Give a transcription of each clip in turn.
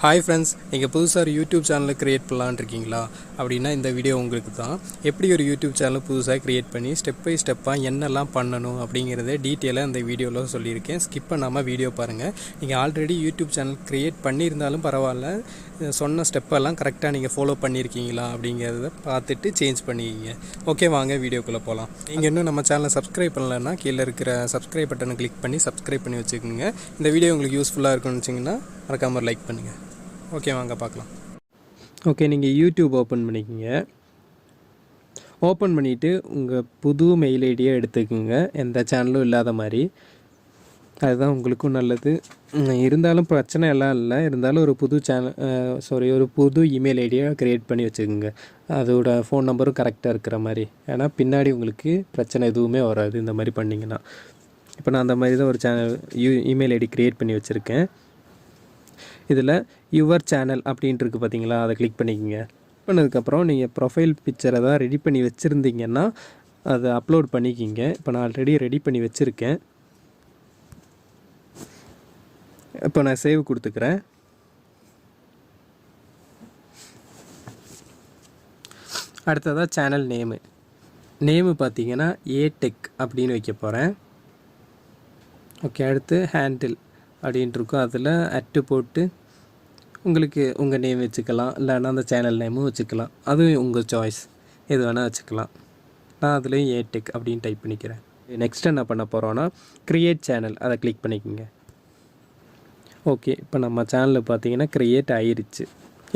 Hi friends, நீங்கள் புதுசாக ஒரு யூடியூப் சேனலை க்ரியேட் பண்ணலான்னு இருக்கீங்களா? அப்படின்னா இந்த வீடியோ உங்களுக்கு தான். எப்படி ஒரு யூடியூப் சேனல் புதுசாக க்ரியேட் பண்ணி ஸ்டெப் பை ஸ்டெப்பாக என்னெல்லாம் பண்ணணும் அப்படிங்கிறத டீட்டெயிலாக இந்த வீடியோவில் சொல்லியிருக்கேன். ஸ்கிப் பண்ணாமல் வீடியோ பாருங்கள். நீங்கள் ஆல்ரெடி யூடியூப் சேனல் க்ரியேட் பண்ணியிருந்தாலும் பரவாயில்ல, சொன்ன ஸ்டெப்பெல்லாம் கரெக்டாக நீங்கள் ஃபாலோ பண்ணியிருக்கீங்களா அப்படிங்கிறத பார்த்துட்டு சேஞ்ச் பண்ணிக்கிங்க. ஓகே, வாங்க வீடியோக்குள்ளே போகலாம். நீங்கள் இன்னும் நம்ம சேனலை சப்ஸ்கிரைப் பண்ணலைன்னா கீழே இருக்கிற சப்ஸ்கிரைப் பட்டனை கிளிக் பண்ணி சப்ஸ்கிரைப் பண்ணி வச்சுக்கோங்க. இந்த வீடியோ உங்களுக்கு யூஸ்ஃபுல்லாக இருக்குன்னு வச்சிங்கன்னா மறக்காமல் லைக் பண்ணுங்கள். ஓகே, வாங்க பார்க்கலாம். ஓகே, நீங்கள் யூடியூப் ஓப்பன் பண்ணிக்கோங்க. ஓப்பன் பண்ணிவிட்டு உங்கள் புது மெயில் ஐடியை எடுத்துக்கோங்க, எந்த சேனலும் இல்லாத மாதிரி. அதுதான் உங்களுக்கும் நல்லது. இருந்தாலும் பிரச்சனை எல்லாம் இல்லை. இருந்தாலும் ஒரு புது ஒரு புது இமெயில் ஐடியை க்ரியேட் பண்ணி வச்சுக்கோங்க. அதோட ஃபோன் நம்பரும் கரெக்டாக இருக்கிற மாதிரி. ஏன்னா பின்னாடி உங்களுக்கு பிரச்சனை எதுவுமே வராது இந்த மாதிரி பண்ணிங்கன்னா. இப்போ நான் அந்த மாதிரி தான் ஒரு இமெயில் ஐடி க்ரியேட் பண்ணி வச்சுருக்கேன். இதில் யுவர் சேனல் அப்படின்ட்டு இருக்குது பார்த்தீங்களா, அதை கிளிக் பண்ணிக்கோங்க. பண்ணதுக்கப்புறம் நீங்கள் ப்ரொஃபைல் பிக்சரை தான் ரெடி பண்ணி வச்சுருந்தீங்கன்னா அதை அப்லோட் பண்ணிக்கிங்க. இப்போ நான் ஆல்ரெடி ரெடி பண்ணி வச்சுருக்கேன். இப்போ நான் சேவ் கொடுத்துக்கிறேன். அடுத்ததாக சேனல் நேமு பார்த்தீங்கன்னா ஏடெக் அப்படின்னு வைக்க போகிறேன். ஓகே, அடுத்து ஹேண்டில் அப்படின்ட்டு இருக்கும். அதில் அட்டு போட்டு உங்களுக்கு உங்கள் நேம் வச்சுக்கலாம், இல்லைன்னா அந்த சேனல் நேமும் வச்சுக்கலாம். அதுவும் உங்கள் சாய்ஸ், எது வேணால் வச்சுக்கலாம். நான் அதுலேயும் ஏடெக் அப்படின்னு டைப் பண்ணிக்கிறேன். நெக்ஸ்ட் என்ன பண்ண போகிறோன்னா க்ரியேட் சேனல், அதை கிளிக் பண்ணிக்கோங்க. ஓகே, இப்போ நம்ம சேனலில் பார்த்தீங்கன்னா க்ரியேட் ஆயிடுச்சு.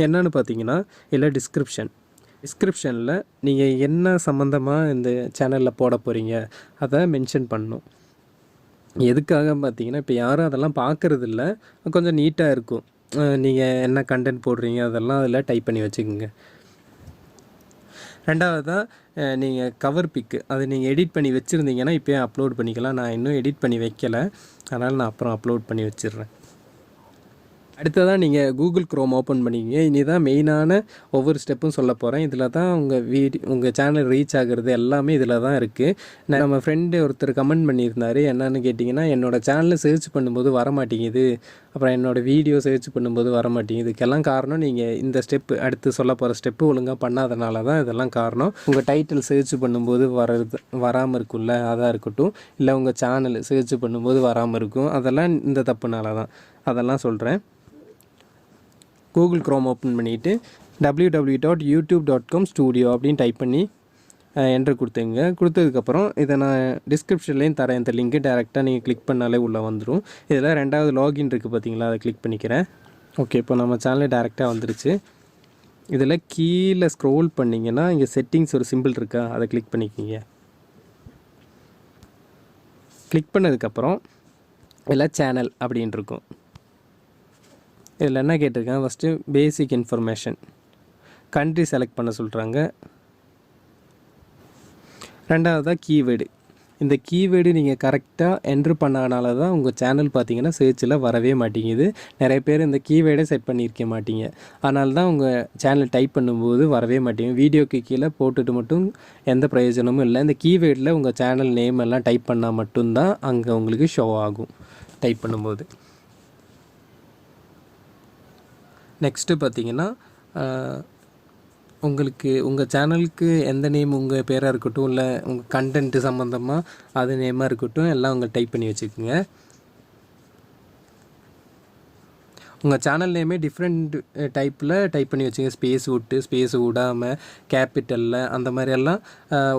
என்னென்னு பார்த்தீங்கன்னா இல்லை டிஸ்கிரிப்ஷனில் நீங்கள் என்ன சம்மந்தமாக இந்த சேனலில் போட போகிறீங்க அதை மென்ஷன் பண்ணணும். எதுக்காக பார்த்தீங்கன்னா இப்போ யாரும் அதெல்லாம் பார்க்குறது இல்லை, கொஞ்சம் நீட்டாக இருக்கும். நீங்கள் என்ன கண்டென்ட் போடுறீங்க அதெல்லாம் அதில் டைப் பண்ணி வச்சுக்கோங்க. ரெண்டாவதாக நீங்கள் கவர் பிக்கு அது நீங்கள் எடிட் பண்ணி வச்சுருந்தீங்கன்னா இப்போயே அப்லோட் பண்ணிக்கலாம். நான் இன்னும் எடிட் பண்ணி வைக்கலை, அதனால் நான் அப்புறம் அப்லோட் பண்ணி வச்சிடுறேன். அடுத்ததாக நீங்கள் கூகுள் க்ரோம் ஓப்பன் பண்ணிக்கிங்க. இனி தான் மெயினான ஒவ்வொரு ஸ்டெப்பும் சொல்ல போகிறேன். இதில் தான் உங்கள் சேனல் ரீச் ஆகிறது எல்லாமே இதில் தான் இருக்குது. நம்ம ஃப்ரெண்டு ஒருத்தர் கமெண்ட் பண்ணியிருந்தார். என்னென்னு கேட்டிங்கன்னா, என்னோடய சேனலில் சர்ச் பண்ணும்போது வரமாட்டேங்குது, அப்புறம் என்னோடய வீடியோ சர்ச் பண்ணும்போது வரமாட்டேங்குது. இதுக்கெல்லாம் காரணம் நீங்கள் இந்த ஸ்டெப்பு அடுத்து சொல்ல போகிற ஸ்டெப்பு ஒழுங்காக பண்ணாதனால தான் இதெல்லாம் காரணம். உங்கள் டைட்டில் சர்ச் பண்ணும்போது வராமல் இருக்கும்ல, அதாக இருக்கட்டும், இல்லை உங்கள் சேனல் சர்ச் பண்ணும்போது வராமல் இருக்கும், அதெல்லாம் இந்த தப்புனால தான். அதெல்லாம் சொல்கிறேன். கூகுள் க்ரோம் ஓப்பன் பண்ணிவிட்டு www.youtube.com studio அப்படின்னு டைப் பண்ணி என்ட்ரு கொடுத்துங்க. கொடுத்ததுக்கப்புறம் இதை நான் டிஸ்கிரிப்ஷன்லேயும் தரேன். இந்த லிங்க்கு டேரெக்டாக நீங்கள் கிளிக் பண்ணாலே உள்ளே வந்துடும். இதில் ரெண்டாவது லாகின் இருக்குது பார்த்தீங்களா, அதை கிளிக் பண்ணிக்கிறேன். ஓகே, இப்போ நம்ம சேனலே டேரெக்டாக வந்துருச்சு. இதில் கீழே ஸ்க்ரோல் பண்ணிங்கன்னா இங்கே செட்டிங்ஸ் ஒரு சிம்பிள் இருக்கா, அதை கிளிக் பண்ணிக்கிங்க. கிளிக் பண்ணதுக்கப்புறம் இதில் சேனல் அப்படின்னு இருக்கும். இதில் என்ன கேட்டிருக்கேன், first basic information, country select பண்ண சொல்கிறாங்க. ரெண்டாவதாக கீவேர்டு. இந்த கீவேர்டு நீங்கள் கரெக்டாக என்ட்ரு பண்ணனால தான் உங்கள் சேனல் பார்த்தீங்கன்னா சர்ச்சில் வரவே மாட்டேங்குது. நிறைய பேர் இந்த கீவேர்டை செட் பண்ணியிருக்க மாட்டீங்க, அதனால தான் உங்கள் சேனல் டைப் பண்ணும்போது வரவே மாட்டேங்குது. வீடியோக்கு கீழே போட்டுட்டு மட்டும் எந்த பிரயோஜனமும் இல்லை. இந்த கீவேர்டில் உங்கள் சேனல் நேம் எல்லாம் டைப் பண்ணால் மட்டும்தான் அங்கே உங்களுக்கு ஷோ ஆகும் டைப் பண்ணும்போது. நெக்ஸ்ட்டு பார்த்தீங்கன்னா உங்களுக்கு உங்கள் சேனலுக்கு எந்த நேம் உங்கள் பேராக இருக்கட்டும், இல்லை உங்கள் கண்டென்ட்டு சம்மந்தமாக அது நேமாக இருக்கட்டும், எல்லாம் உங்கள் டைப் பண்ணி வச்சுக்கோங்க. உங்கள் சேனல் நேமே டிஃப்ரெண்ட் டைப்பில் டைப் பண்ணி வச்சுங்க. ஸ்பேஸ் விடாமல் கேபிட்டலில் அந்த மாதிரியெல்லாம்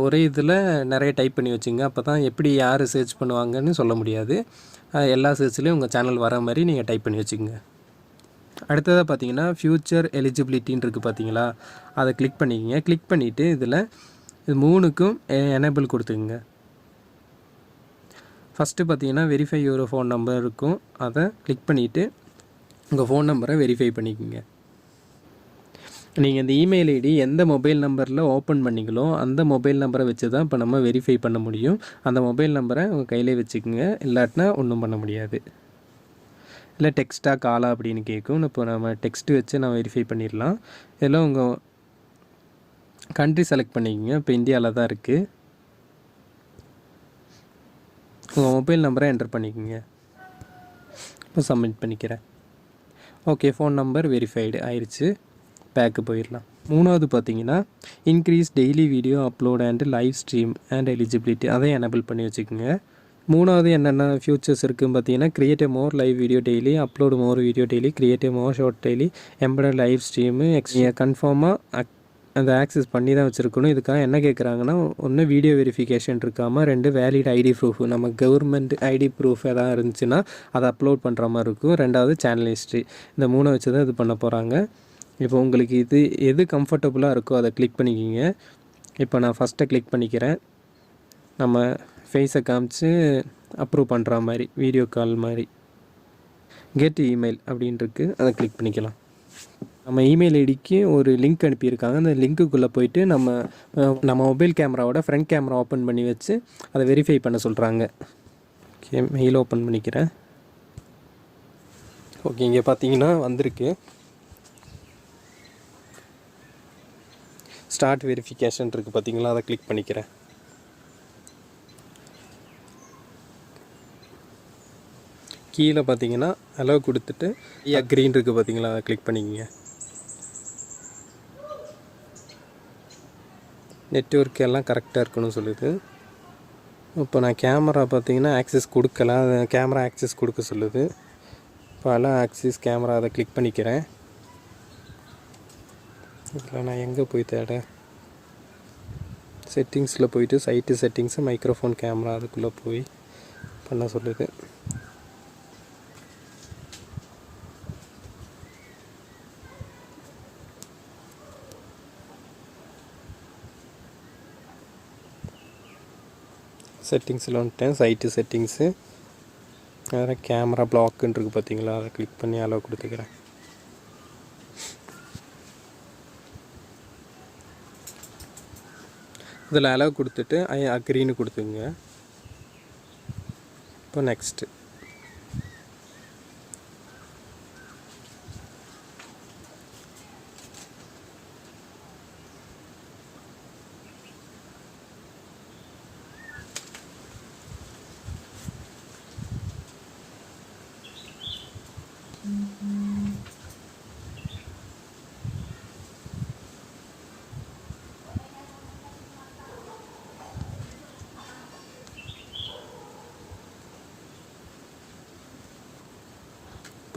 ஒரே இதில் நிறைய டைப் பண்ணி வச்சுங்க. அப்போ தான் எப்படி யார் சர்ச் பண்ணுவாங்கன்னு சொல்ல முடியாது. எல்லா சர்ச்லேயும் உங்கள் சேனல் வர மாதிரி நீங்கள் டைப் பண்ணி வச்சுக்கோங்க. அடுத்ததாக பார்த்தீங்கன்னா ஃப்யூச்சர் எலிஜிபிலிட்டின்னு இருக்குது பார்த்தீங்களா, அதை கிளிக் பண்ணிக்கோங்க. கிளிக் பண்ணிவிட்டு இதில் இது 3க்கும் எனேபிள் கொடுத்துக்குங்க. ஃபஸ்ட்டு பார்த்தீங்கன்னா வெரிஃபை யுவர் ஃபோன் நம்பர் இருக்கும், அதை கிளிக் பண்ணிவிட்டு உங்கள் ஃபோன் நம்பரை வெரிஃபை பண்ணிக்கோங்க. நீங்கள் இந்த இமெயில் ஐடி எந்த மொபைல் நம்பரில் ஓப்பன் பண்ணிங்களோ அந்த மொபைல் நம்பரை வச்சு தான் இப்போ நம்ம வெரிஃபை பண்ண முடியும். அந்த மொபைல் நம்பரை உங்கள் கையிலே வச்சுக்கோங்க, இல்லாட்டினா ஒன்றும் பண்ண முடியாது. இல்லை டெக்ஸ்ட்டாக காலா அப்படின்னு கேட்கும். இப்போ நம்ம டெக்ஸ்ட்டு வச்சு நான் வெரிஃபை பண்ணிடலாம். இதில் உங்கள் கண்ட்ரி செலக்ட் பண்ணிக்கோங்க. இப்போ இந்தியாவில் தான் இருக்குது. உங்கள் மொபைல் நம்பரை என்டர் பண்ணிக்கோங்க. இப்போ சப்மிட் பண்ணிக்கிறேன். ஓகே, ஃபோன் நம்பர் வெரிஃபைடு ஆயிடுச்சு. பேக்கு போயிடலாம். மூணாவது பார்த்தீங்கன்னா increase daily video upload and live stream and eligibility, அதை எனபிள் பண்ணி வச்சுக்கோங்க. மூணாவது என்னென்ன ஃபியூச்சர்ஸ் இருக்குதுன்னு பார்த்தீங்கன்னா கிரியேட் எ மோர் லைவ் வீடியோ டெய்லி, அப்லோடு மோர் வீடியோ டெய்லி, கிரியேட் எ மோர் short daily, embedded live stream கன்ஃபார்மாக அந்த ஆக்சஸ் பண்ணி தான் வச்சுருக்கணும். இதுக்காக என்ன கேட்குறாங்கன்னா, ஒன்று வீடியோ வெரிஃபிகேஷன் இருக்காமல், 2 வேலிட் ஐடி ப்ரூஃப், நம்ம கவர்மெண்ட் ஐடி ப்ரூஃப் எதாவது இருந்துச்சுன்னா அதை அப்லோட் பண்ணுற மாதிரி இருக்கும். 2வது சேனல் ஹிஸ்ட்ரி. இந்த 3 வச்சு தான் இது பண்ண போகிறாங்க. இப்போ உங்களுக்கு எது கம்ஃபர்டபுளாக இருக்கோ அதை கிளிக் பண்ணிக்கிங்க. இப்போ நான் ஃபஸ்ட்டை கிளிக் பண்ணிக்கிறேன். நம்ம ஃபேஸை காமிச்சு அப்ரூவ் பண்ணுற மாதிரி வீடியோ கால் மாதிரி. கெட் இமெயில் அப்படின்ட்டுருக்கு, அதை கிளிக் பண்ணிக்கலாம். நம்ம இமெயில் ஐடிக்கு ஒரு லிங்க் அனுப்பியிருக்காங்க. அந்த லிங்க்குள்ளே போயிட்டு நம்ம மொபைல் கேமராவோட ஃப்ரண்ட் கேமரா ஓப்பன் பண்ணி வச்சு அதை வெரிஃபை பண்ண சொல்கிறாங்க. ஓகே, மெயில் ஓப்பன் பண்ணிக்கிறேன். ஓகே, இங்கே பார்த்தீங்கன்னா வந்திருக்கு ஸ்டார்ட் வெரிஃபிகேஷன் இருக்குது பார்த்தீங்களா, அதை கிளிக் பண்ணிக்கிறேன். கீழே பார்த்தீங்கன்னா அலோ கொடுத்துட்டு அக்ரீன் இருக்குது பார்த்தீங்களா, அதை கிளிக் பண்ணிக்கங்க. நெட்வொர்க் எல்லாம் கரெக்டாக இருக்கணும்னு சொல்லுது. இப்போ நான் கேமரா பார்த்தீங்கன்னா ஆக்சஸ் கொடுக்கல, கேமரா ஆக்சஸ் கொடுக்க சொல்லுது. இப்போ எல்லாம் ஆக்சஸ் கேமரா அதை கிளிக் பண்ணிக்கிறேன். இதில் நான் எங்கே போய் தேட, செட்டிங்ஸில் போயிட்டு சைட்டு செட்டிங்ஸு மைக்ரோஃபோன் கேமரா அதுக்குள்ளே போய் பண்ண சொல்லுது. செட்டிங்ஸில் வந்துட்டேன். சைட்டு செட்டிங்ஸு, அதில் கேமரா பிளாக்குன்னு இருக்குது பார்த்தீங்களா, அதை கிளிக் பண்ணி அளவு கொடுத்துக்கிறேன். இதில் அளவு கொடுத்துட்டு அக்ரீன்னு கொடுத்துங்க. இப்போ நெக்ஸ்ட்டு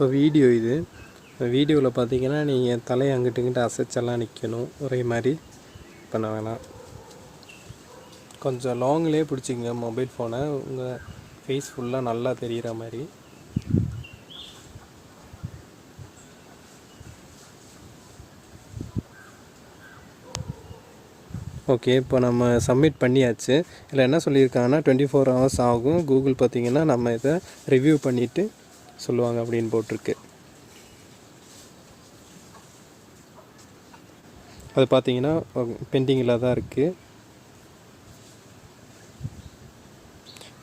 இப்போ இது வீடியோவில் பார்த்தீங்கன்னா நீங்கள் தலையை அங்கிட்டு அசைச்செல்லாம் நிற்கணும் ஒரே மாதிரி பண்ண வேணாம். கொஞ்சம் லாங்லேயே பிடிச்சிங்க மொபைல் ஃபோனை, உங்கள் ஃபேஸ் ஃபுல்லாக நல்லா தெரிகிற மாதிரி. ஓகே, இப்போ நம்ம சப்மிட் பண்ணியாச்சு. இதில் என்ன சொல்லியிருக்காங்கன்னா 24 hours ஆகும். கூகுள் பார்த்திங்கன்னா நம்ம இதை ரிவ்யூ பண்ணிவிட்டு சொல்லுவாங்க அப்படின்னு போட்டிருக்கு. அது பார்த்தீங்கன்னா பெண்டிங்கில் தான் இருக்குது.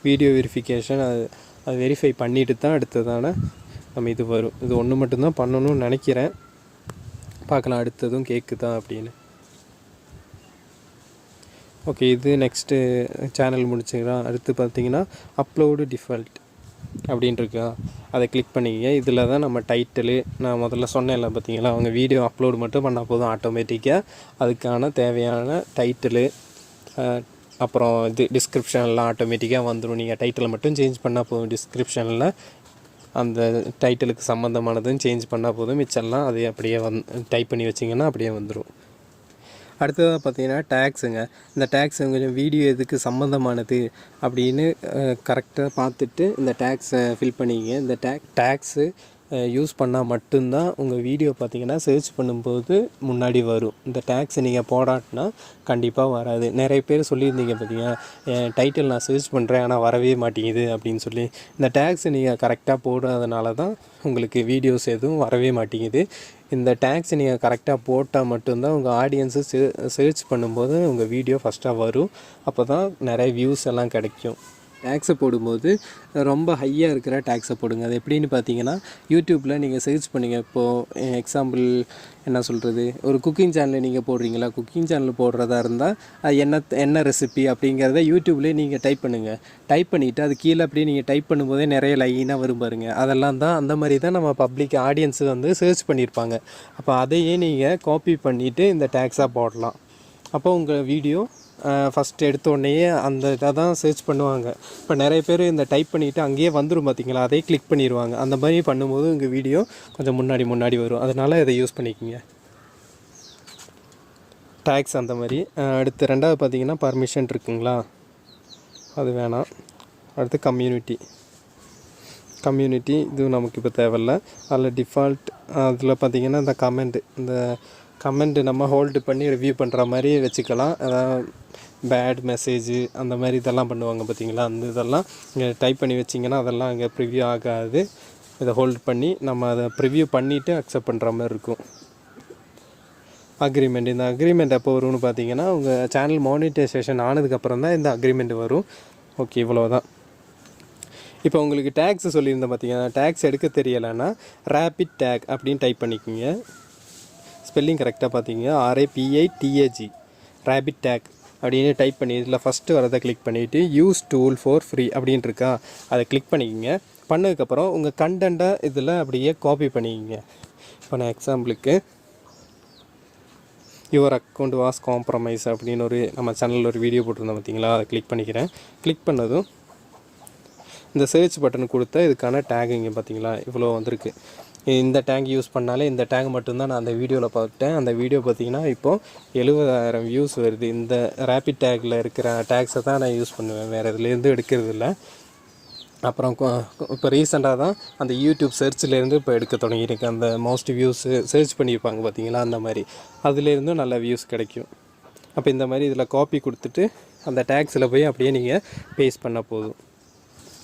வீடியோ வெரிஃபிகேஷன் அது வெரிஃபை பண்ணிவிட்டு தான் அடுத்ததான நம்ம இது வரும். இது ஒன்று மட்டும்தான் பண்ணணும்னு நினைக்கிறேன். பார்க்கலாம் அடுத்ததும் கேட்குதா அப்படின்னு. ஓகே, இது நெக்ஸ்ட்டு சேனல் முடிச்சுக்கலாம். அடுத்து பார்த்தீங்கன்னா அப்லோடு டிஃபால்ட் அப்படின்ட்டுருக்கா, அதை கிளிக் பண்ணிக்க. இதில் தான் நம்ம டைட்டிலு நான் முதல்ல சொன்னேன்ல பார்த்தீங்களா, அவங்க வீடியோ அப்லோடு மட்டும் பண்ணால் போதும், ஆட்டோமேட்டிக்காக அதுக்கான தேவையான டைட்டிலு அப்புறம் இது டிஸ்கிரிப்ஷன்லாம் ஆட்டோமேட்டிக்காக வந்துடும். நீங்கள் டைட்டிலை மட்டும் சேஞ்ச் பண்ணால் போதும். டிஸ்கிரிப்ஷனில் அந்த டைட்டிலுக்கு சம்மந்தமானதும் சேஞ்ச் பண்ணால் போதும். மிச்சம்லாம் அதே அப்படியே டைப் பண்ணி வச்சிங்கன்னா அப்படியே வந்துடும். அடுத்ததாக பார்த்தீங்கன்னா டேக்ஸுங்க. இந்த டேக்ஸ் கொஞ்சம் வீடியோ எதுக்கு சம்மந்தமானது அப்படின்னு கரெக்டாக பார்த்துட்டு இந்த டேக்ஸை ஃபில் பண்ணிங்க. இந்த டேக்ஸு யூஸ் பண்ணால் மட்டும்தான் உங்கள் வீடியோ பார்த்தீங்கன்னா சர்ச் பண்ணும்போது முன்னாடி வரும். இந்த டேக்ஸை நீங்கள் போடாட்டினா கண்டிப்பாக வராது. நிறைய பேர் சொல்லியிருந்தீங்க பார்த்தீங்கன்னா, டைட்டில் நான் சர்ச் பண்ணுறேன் ஆனால் வரவே மாட்டேங்குது அப்படின்னு சொல்லி. இந்த டேக்ஸை நீங்கள் கரெக்டாக போடாதனால தான் உங்களுக்கு வீடியோஸ் எதுவும் வரவே மாட்டேங்குது. இந்த டேக்ஸை நீங்கள் கரெக்டாக போட்டால் மட்டும்தான் உங்கள் ஆடியன்ஸு சர்ச் பண்ணும்போது உங்கள் வீடியோ ஃபஸ்ட்டாக வரும். அப்போ தான் நிறைய வியூஸ் எல்லாம் கிடைக்கும். டேக்ஸை போடும்போது ரொம்ப ஹையாக இருக்கிற டேக்ஸை போடுங்க. அது எப்படின்னு பார்த்தீங்கன்னா, யூடியூப்பில் நீங்கள் சர்ச் பண்ணுங்கள். இப்போது எக்ஸாம்பிள் என்ன சொல்கிறது, ஒரு குக்கிங் சேனல் நீங்கள் போடுறீங்களா, குக்கிங் சேனல் போடுறதா இருந்தால் அது என்ன ரெசிபி அப்படிங்கிறத யூடியூப்லேயே நீங்கள் டைப் பண்ணுங்கள். டைப் பண்ணிவிட்டு அது கீழே அப்படியே நீங்கள் டைப் பண்ணும்போதே நிறைய லைனாக வரும் பாருங்கள். அதெல்லாம் தான் அந்த மாதிரி தான் நம்ம பப்ளிக் ஆடியன்ஸு வந்து சர்ச் பண்ணியிருப்பாங்க. அப்போ அதையே நீங்கள் காப்பி பண்ணிவிட்டு இந்த டேக்ஸாக போடலாம். அப்போ உங்கள் வீடியோ ஃபஸ்ட்டு எடுத்தோடனேயே அந்த இதை தான் சர்ச் பண்ணுவாங்க. இப்போ நிறைய பேர் இந்த டைப் பண்ணிவிட்டு அங்கேயே வந்துடும் பார்த்தீங்களா, அதையே கிளிக் பண்ணிடுவாங்க. அந்த மாதிரி பண்ணும்போது உங்கள் வீடியோ கொஞ்சம் முன்னாடி வரும். அதனால் இதை யூஸ் பண்ணிக்கோங்க. டேக்ஸ் அந்த மாதிரி. அடுத்து ரெண்டாவது பார்த்தீங்கன்னா பர்மிஷன் இருக்குங்களா, அது வேணாம். அடுத்து கம்யூனிட்டி இது நமக்கு இப்போ தேவையில்ல. அதில் டிஃபால்ட் அதில் பார்த்தீங்கன்னா இந்த கமெண்ட் நம்ம ஹோல்டு பண்ணி ரிவ்யூ பண்ணுற மாதிரி வச்சுக்கலாம். அதாவது பேட் மெசேஜு அந்த மாதிரி இதெல்லாம் பண்ணுவாங்க பார்த்தீங்களா, அந்த இதெல்லாம் இங்கே டைப் பண்ணி வச்சிங்கன்னா அதெல்லாம் அங்கே ப்ரிவ்யூ ஆகாது. இதை ஹோல்டு பண்ணி நம்ம அதை ப்ரிவ்யூ பண்ணிவிட்டு அக்செப்ட் பண்ணுற மாதிரி இருக்கும். அக்ரிமெண்ட், இந்த அக்ரிமெண்ட் எப்போ வரும்னு பார்த்தீங்கன்னா உங்கள் சேனல் மானிட்டைசேஷன் ஆனதுக்கப்புறம் தான் இந்த அக்ரிமெண்ட் வரும். ஓகே, இவ்வளோதான். இப்போ உங்களுக்கு டேக்ஸ் சொல்லியிருந்தேன் பார்த்தீங்கன்னா, டேக்ஸ் எடுக்க தெரியலைன்னா ரேபிட் டேக் அப்படின்னு டைப் பண்ணிக்கோங்க. ஸ்பெல்லிங் கரெக்டாக பார்த்தீங்க, RAPITAG ரேபிட் டேக் அப்படின்னு டைப் பண்ணி இதில் ஃபஸ்ட்டு வரதை கிளிக் பண்ணிவிட்டு யூஸ் டூல் ஃபார் ஃப்ரீ அப்படின்ட்டு இருக்கா, அதை கிளிக் பண்ணிக்கோங்க. பண்ணதுக்கப்புறம் உங்கள் கண்டென்ட்டை இதில் அப்படியே காப்பி பண்ணிக்கோங்க. இப்போ நான் எக்ஸாம்பிளுக்கு யுவர் அக்கௌண்ட் வாஸ் காம்ப்ரமைஸ் அப்படின்னு நம்ம சேனலில் ஒரு வீடியோ போட்டிருந்தோம் பார்த்தீங்களா, அதை கிளிக் பண்ணிக்கிறேன். கிளிக் பண்ணதும் இந்த சர்ச் பட்டன் கொடுத்த இதுக்கான டேக் இங்கே பார்த்தீங்களா இவ்வளோ வந்திருக்கு. இந்த டேக் யூஸ் பண்ணாலே இந்த டேக் மட்டும்தான் நான் அந்த வீடியோவில் பார்த்தேன். அந்த வீடியோ பார்த்திங்கன்னா இப்போது 70,000 வியூஸ் வருது. இந்த ரேபிட் டேக்கில் இருக்கிற டேக்ஸை தான் நான் யூஸ் பண்ணுவேன், வேறு இதுலேருந்து எடுக்கிறது இல்லை. அப்புறம் இப்போ ரீசெண்டாக தான் அந்த யூடியூப் சர்ச்சிலேருந்து இப்போ எடுக்க தொடங்கியிருக்கேன். அந்த மோஸ்ட் வியூஸு சர்ச் பண்ணியிருப்பாங்க பார்த்தீங்களா, அந்த மாதிரி அதுலேருந்தும் நல்ல வியூஸ் கிடைக்கும். அப்போ இந்த மாதிரி இதில் காப்பி கொடுத்துட்டு அந்த டேக்ஸில் போய் அப்படியே நீங்கள் பேஸ்ட் பண்ண போதும்.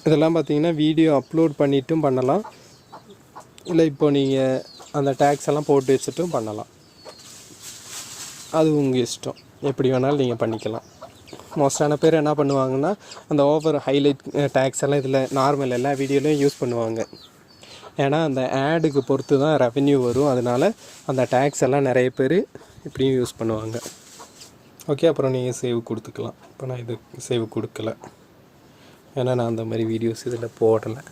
இதெல்லாம் பார்த்திங்கன்னா வீடியோ அப்லோட் பண்ணிட்டும் பண்ணலாம், இல்லை இப்போ நீங்கள் அந்த டேக்ஸ் எல்லாம் போட்டு வச்சுட்டும் பண்ணலாம். அது உங்கள் இஷ்டம், எப்படி வேணாலும் நீங்கள் பண்ணிக்கலாம். மோஸ்டான பேர் என்ன பண்ணுவாங்கன்னா அந்த ஓவர் ஹைலைட் டேக்ஸ் எல்லாம் இதில் நார்மல் எல்லா வீடியோலையும் யூஸ் பண்ணுவாங்க. ஏன்னா அந்த ஆடுக்கு பொறுத்து தான் ரெவென்யூ வரும். அதனால் அந்த டேக்ஸ் எல்லாம் நிறைய பேர் இப்படியும் யூஸ் பண்ணுவாங்க. ஓகே, அப்புறம் நீங்கள் சேவ் கொடுத்துக்கலாம். இப்போ நான் இது சேவ் கொடுக்கல, ஏன்னா நான் அந்த மாதிரி வீடியோஸ் இதில் போடலை.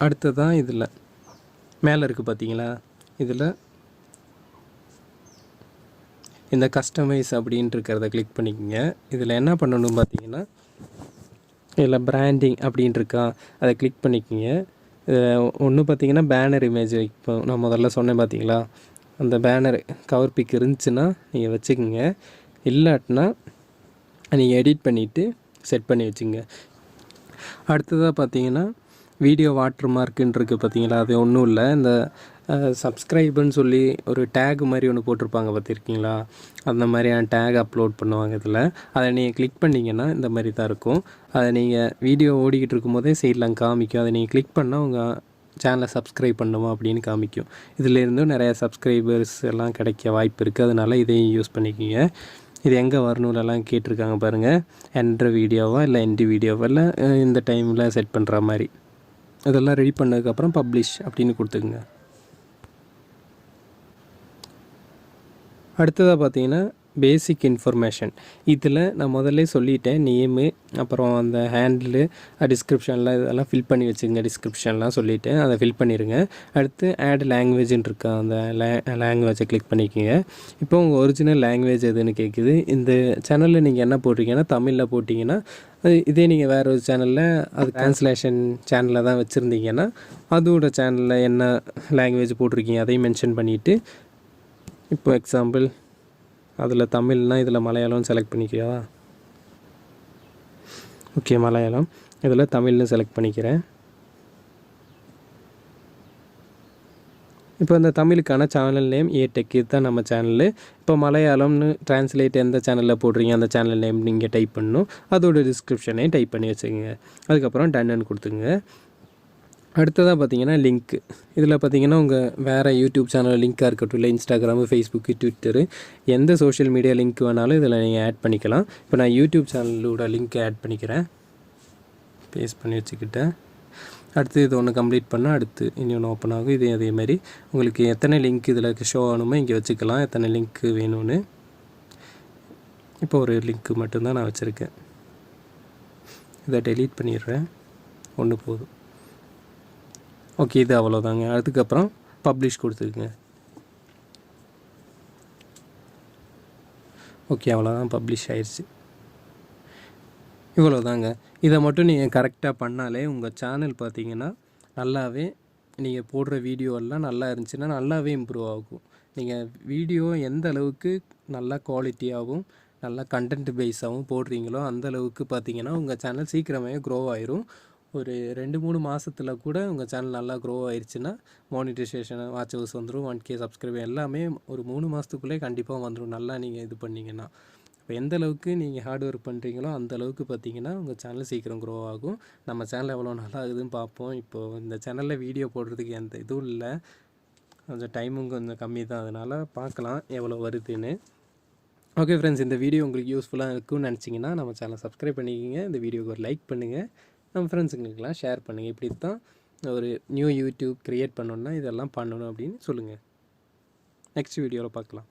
அடுத்ததான் இதில் மேலே இருக்குது பார்த்தீங்களா, இதில் இந்த கஸ்டமைஸ் அப்படின்ட்டு இருக்கிறத கிளிக் பண்ணிக்கோங்க. இதில் என்ன பண்ணணும் பார்த்தீங்கன்னா, இதில் பிராண்டிங் அப்படின்ட்டு இருக்கா, அதை கிளிக் பண்ணிக்கோங்க. ஒன்று பார்த்தீங்கன்னா பேனர் இமேஜ், இப்போ நான் முதல்ல சொன்னேன் பார்த்தீங்களா, அந்த பேனர் கவர் பிக் இருந்துச்சுன்னா நீங்கள் வச்சுக்கோங்க. இல்லாட்டினா நீங்கள் எடிட் பண்ணிவிட்டு செட் பண்ணி வச்சுங்க. அடுத்ததாக பார்த்தீங்கன்னா வீடியோ வாட்டர் மார்க்குன்னு இருக்குது பார்த்தீங்களா, அது ஒன்றும் இல்லை, இந்த சப்ஸ்கிரைபுன்னு சொல்லி ஒரு டேக் மாதிரி ஒன்று போட்டிருப்பாங்க பார்த்துருக்கீங்களா, அந்த மாதிரியான டேக் அப்லோட் பண்ணுவாங்க இதில். அதை நீங்கள் கிளிக் பண்ணிங்கன்னா இந்த மாதிரி தான் இருக்கும். அதை நீங்கள் வீடியோ ஓடிக்கிட்டு இருக்கும் போதே சைடில் காமிக்கும். அதை நீங்கள் கிளிக் பண்ணால் உங்கள் சேனலை சப்ஸ்கிரைப் பண்ணுமா அப்படின்னு காமிக்கும். இதிலேருந்தும் நிறையா சப்ஸ்கிரைபர்ஸ் எல்லாம் கிடைக்க வாய்ப்பு இருக்குது. அதனால் இதையும் யூஸ் பண்ணிக்கிங்க. இது எங்கே வரணும்லாம் கேட்டிருக்காங்க பாருங்கள், என்ற வீடியோவா இல்லை என்டி வீடியோவா இல்லை இந்த டைமில் செட் பண்ணுற மாதிரி. இதெல்லாம் ரெடி பண்ணதுக்கப்புறம் பப்ளிஷ் அப்படின்னு கொடுத்துக்குங்க. அடுத்ததாக பார்த்தீங்கன்னா பேசிக் இன்ஃபர்மேஷன். இதில் நான் முதல்ல சொல்லிட்டேன், நேமு அப்புறம் அந்த ஹேண்டிலு டிஸ்கிரிப்ஷனில் இதெல்லாம் ஃபில் பண்ணி வச்சுங்க. டிஸ்கிரிப்ஷன்லாம் சொல்லிவிட்டேன், அதை ஃபில் பண்ணிடுங்க. அடுத்து ஆட் லாங்குவேஜ்னு இருக்கா, அந்த லாங்குவேஜை கிளிக் பண்ணிக்கோங்க. இப்போ உங்கள் ஒரிஜினல் லாங்குவேஜ் எதுன்னு கேட்குது. இந்த சேனலில் நீங்கள் என்ன போடுறீங்கன்னா தமிழில் போட்டிங்கன்னா, இதே நீங்கள் வேறு ஒரு சேனலில் அது ட்ரான்ஸ்லேஷன் சேனலில் தான் வச்சுருந்தீங்கன்னா அதோட சேனலில் என்ன லாங்குவேஜ் போட்டிருக்கீங்க அதையும் மென்ஷன் பண்ணிவிட்டு, இப்போ எக்ஸாம்பிள் அதில் தமிழ்னால் இதில் மலையாளம் செலக்ட் பண்ணிக்கிறதா. ஓகே, மலையாளம், இதில் தமிழ்னு செலக்ட் பண்ணிக்கிறேன். இப்போ இந்த தமிழுக்கான சேனல் நேம் ஏடெக், இதுதான் நம்ம சேனலு. இப்போ மலையாளம்னு ட்ரான்ஸ்லேட் எந்த சேனலில் போடுறீங்க அந்த சேனல் நேம் நீங்கள் டைப் பண்ணணும். அதோட டிஸ்கிரிப்ஷனையும் டைப் பண்ணி வச்சுக்கோங்க. அதுக்கப்புறம் டன்னு கொடுத்துங்க. அடுத்ததாக பார்த்தீங்கன்னா லிங்க்கு. இதில் பார்த்தீங்கன்னா உங்கள் வேறு யூடியூப் சேனல் லிங்க்காக இருக்கட்டும், இல்லை இன்ஸ்டாகிராமு, ஃபேஸ்புக்கு, ட்விட்டரு, எந்த சோஷியல் மீடியா லிங்க் வேணாலும் இதில் நீங்கள் ஆட் பண்ணிக்கலாம். இப்போ நான் யூடியூப் சேனலோட லிங்க்கை ஆட் பண்ணிக்கிறேன். பேஸ்ட் பண்ணி வச்சுக்கிட்டேன். அடுத்து இது ஒன்று கம்ப்ளீட் பண்ணால் அடுத்து இன்னொன்று ஓப்பன் ஆகும். இதே அதேமாதிரி உங்களுக்கு எத்தனை லிங்க் இதில் ஷோ ஆகணுமோ இங்கே வச்சுக்கலாம், எத்தனை லிங்க்கு வேணும்னு. இப்போ ஒரு லிங்க்கு மட்டும்தான் நான் வச்சுருக்கேன். இதை டெலீட் பண்ணிடுறேன். ஒன்று போதும். ஓகே, இது அவ்வளோதாங்க. அதுக்கப்புறம் பப்ளிஷ் கொடுத்துருக்குங்க. ஓகே, அவ்வளோதான், பப்ளிஷ் ஆயிடுச்சு. இவ்வளோதாங்க. இதை மட்டும் நீங்கள் கரெக்டாக பண்ணாலே உங்கள் சேனல் பார்த்தீங்கன்னா நல்லாவே, நீங்கள் போடுற வீடியோவெல்லாம் நல்லா இருந்துச்சுன்னா நல்லாவே இம்ப்ரூவ் ஆகும். நீங்கள் வீடியோ எந்த அளவுக்கு நல்லா குவாலிட்டியாகவும் நல்லா கண்டென்ட் பேஸாகவும் போடுறீங்களோ அந்தளவுக்கு பார்த்தீங்கன்னா உங்கள் சேனல் சீக்கிரமே க்ரோ ஆயிரும். ஒரு 2-3 மாதத்தில் கூட உங்கள் சேனல் நல்லா க்ரோ ஆயிடுச்சுன்னா மானிட்டைசேஷன், வாட்ச் ஹவர்ஸ் வந்துடும், 1K சப்ஸ்கிரைபர் எல்லாமே ஒரு 3 மாதத்துக்குள்ளே கண்டிப்பாக வந்துடும், நல்லா நீங்கள் இது பண்ணிங்கன்னா. இப்போ எந்த அளவுக்கு நீங்கள் ஹார்ட் ஒர்க் பண்ணுறீங்களோ அந்த அளவுக்கு பார்த்தீங்கன்னா உங்கள் சேனல் சீக்கிரம் க்ரோ ஆகும். நம்ம சேனல் எவ்வளோ நல்லா ஆகுதுன்னு பார்ப்போம். இப்போது இந்த சேனலில் வீடியோ போடுறதுக்கு எந்த இதுவும் இல்லை, கொஞ்சம் டைமும் கொஞ்சம் கம்மி தான், அதனால் பார்க்கலாம் எவ்வளோ வருதுன்னு. ஓகே ஃப்ரெண்ட்ஸ், இந்த வீடியோ உங்களுக்கு யூஸ்ஃபுல்லாக இருக்கும்னு நினச்சிங்கன்னா நம்ம சேனலை சப்ஸ்கிரைப் பண்ணிக்கோங்க, இந்த வீடியோக்கு ஒரு லைக் பண்ணுங்கள், நம்ம ஃப்ரெண்ட்ஸுங்களுக்கெல்லாம் ஷேர் பண்ணுங்கள். இப்படி தான் ஒரு நியூ யூடியூப் க்ரியேட் பண்ணணுன்னா இதெல்லாம் பண்ணணும் அப்படின்னு சொல்லுங்கள். நெக்ஸ்ட் வீடியோவில் பார்க்கலாம்.